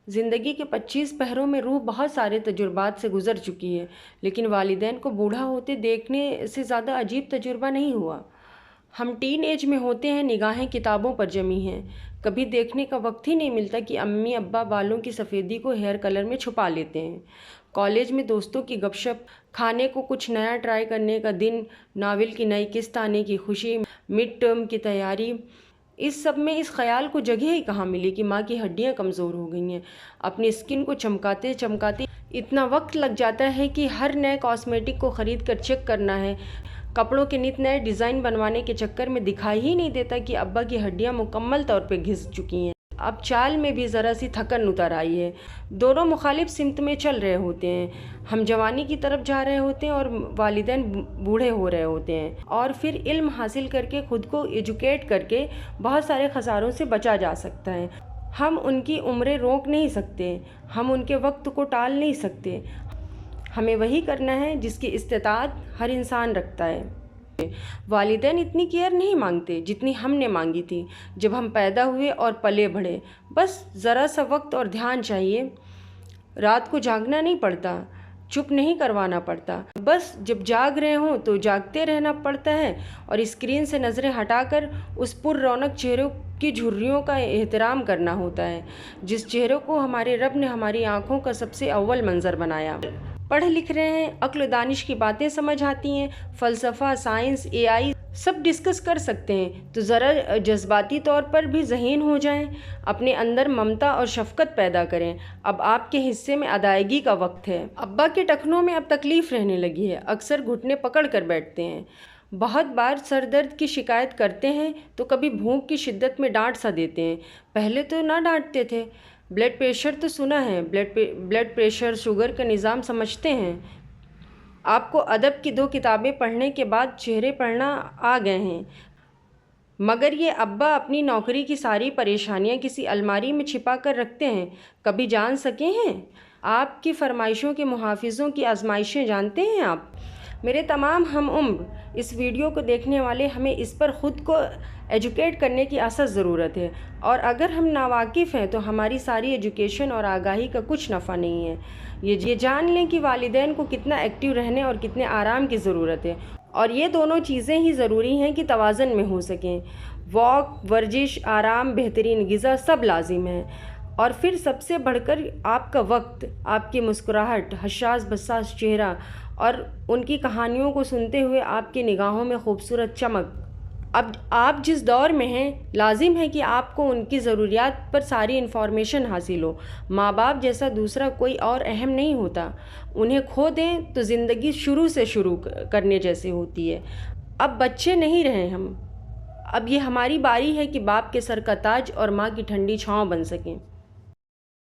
زندگی کے 25 پہروں میں روح بہت سارے تجربات سے گزر چکی ہے، لیکن والدین کو بوڑھا ہوتے دیکھنے سے زیادہ عجیب تجربہ نہیں ہوا۔ ہم ٹین ایج میں ہوتے ہیں، نگاہیں کتابوں پر جمی ہیں، کبھی دیکھنے کا وقت ہی نہیں ملتا کہ امی ابا بالوں کی سفیدی کو ہیئر کلر میں چھپا لیتے ہیں۔ کالج میں دوستوں کی گپ شپ، کھانے کو کچھ نیا ٹرائی کرنے کا دن، ناول کی نئی قسط آنے کی خوشی، مڈ ٹرم کی تیاری، اس سب میں اس خیال کو جگہ ہی کہاں ملی کہ ماں کی ہڈیاں کمزور ہو گئی ہیں۔ اپنی اسکن کو چمکاتے چمکاتے اتنا وقت لگ جاتا ہے کہ ہر نئے کاسمیٹک کو خرید کر چیک کرنا ہے، کپڑوں کے نت نئے ڈیزائن بنوانے کے چکر میں دکھائی ہی نہیں دیتا کہ ابا کی ہڈیاں مکمل طور پہ گھس چکی ہیں۔ اب چال میں بھی ذرا سی تھکن اتر آئی ہے، دونوں مخالف سمت میں چل رہے ہوتے ہیں۔ ہم جوانی کی طرف جا رہے ہوتے ہیں اور والدین بوڑھے ہو رہے ہوتے ہیں، اور پھر علم حاصل کر کے خود کو ایجوکیٹ کر کے بہت سارے خساروں سے بچا جا سکتا ہے۔ ہم ان کی عمریں روک نہیں سکتے، ہم ان کے وقت کو ٹال نہیں سکتے، ہمیں وہی کرنا ہے جس کی استطاعت ہر انسان رکھتا ہے۔ والدین اتنی کیئر نہیں مانگتے جتنی ہم نے مانگی تھی جب ہم پیدا ہوئے اور پلے بڑھے۔ بس ذرا سا وقت اور دھیان چاہیے، رات کو جاگنا نہیں پڑتا، چپ نہیں کروانا پڑتا، بس جب جاگ رہے ہوں تو جاگتے رہنا پڑتا ہے، اور اسکرین سے نظریں ہٹا کر اس پر رونق چہروں کی جھریوں کا احترام کرنا ہوتا ہے جس چہروں کو ہمارے رب نے ہماری آنکھوں کا سب سے اول منظر بنایا۔ پڑھ لکھ رہے ہیں، عقل و دانش کی باتیں سمجھ آتی ہیں، فلسفہ، سائنس، اے آئی سب ڈسکس کر سکتے ہیں، تو ذرا جذباتی طور پر بھی ذہین ہو جائیں، اپنے اندر ممتا اور شفقت پیدا کریں۔ اب آپ کے حصے میں ادائیگی کا وقت ہے۔ ابا کے ٹخنوں میں اب تکلیف رہنے لگی ہے، اکثر گھٹنے پکڑ کر بیٹھتے ہیں، بہت بار سر درد کی شکایت کرتے ہیں تو کبھی بھوک کی شدت میں ڈانٹ سا دیتے ہیں۔ پہلے تو نہ ڈانٹتے تھے۔ بلڈ پریشر تو سنا ہے، بلڈ پریشر، شوگر کا نظام سمجھتے ہیں۔ آپ کو ادب کی 2 کتابیں پڑھنے کے بعد چہرے پڑھنا آ گئے ہیں، مگر یہ ابا اپنی نوکری کی ساری پریشانیاں کسی الماری میں چھپا کر رکھتے ہیں، کبھی جان سکے ہیں؟ آپ کی فرمائشوں کے محافظوں کی آزمائشیں جانتے ہیں آپ؟ میرے تمام ہم عمر اس ویڈیو کو دیکھنے والے، ہمیں اس پر خود کو ایجوکیٹ کرنے کی اساس ضرورت ہے، اور اگر ہم ناواقف ہیں تو ہماری ساری ایجوکیشن اور آگاہی کا کچھ نفع نہیں ہے۔ یہ جان لیں کہ والدین کو کتنا ایکٹیو رہنے اور کتنے آرام کی ضرورت ہے، اور یہ دونوں چیزیں ہی ضروری ہیں کہ توازن میں ہو سکیں۔ واک، ورزش، آرام، بہترین غذا سب لازم ہیں، اور پھر سب سے بڑھ کر آپ کا وقت، آپ کی مسکراہٹ، حساس بساس چہرہ، اور ان کی کہانیوں کو سنتے ہوئے آپ کی نگاہوں میں خوبصورت چمک۔ اب آپ جس دور میں ہیں، لازم ہے کہ آپ کو ان کی ضروریات پر ساری انفارمیشن حاصل ہو۔ ماں باپ جیسا دوسرا کوئی اور اہم نہیں ہوتا، انہیں کھو دیں تو زندگی شروع سے شروع کرنے جیسے ہوتی ہے۔ اب بچے نہیں رہے ہم، اب یہ ہماری باری ہے کہ باپ کے سر کا تاج اور ماں کی ٹھنڈی چھاؤں بن سکیں۔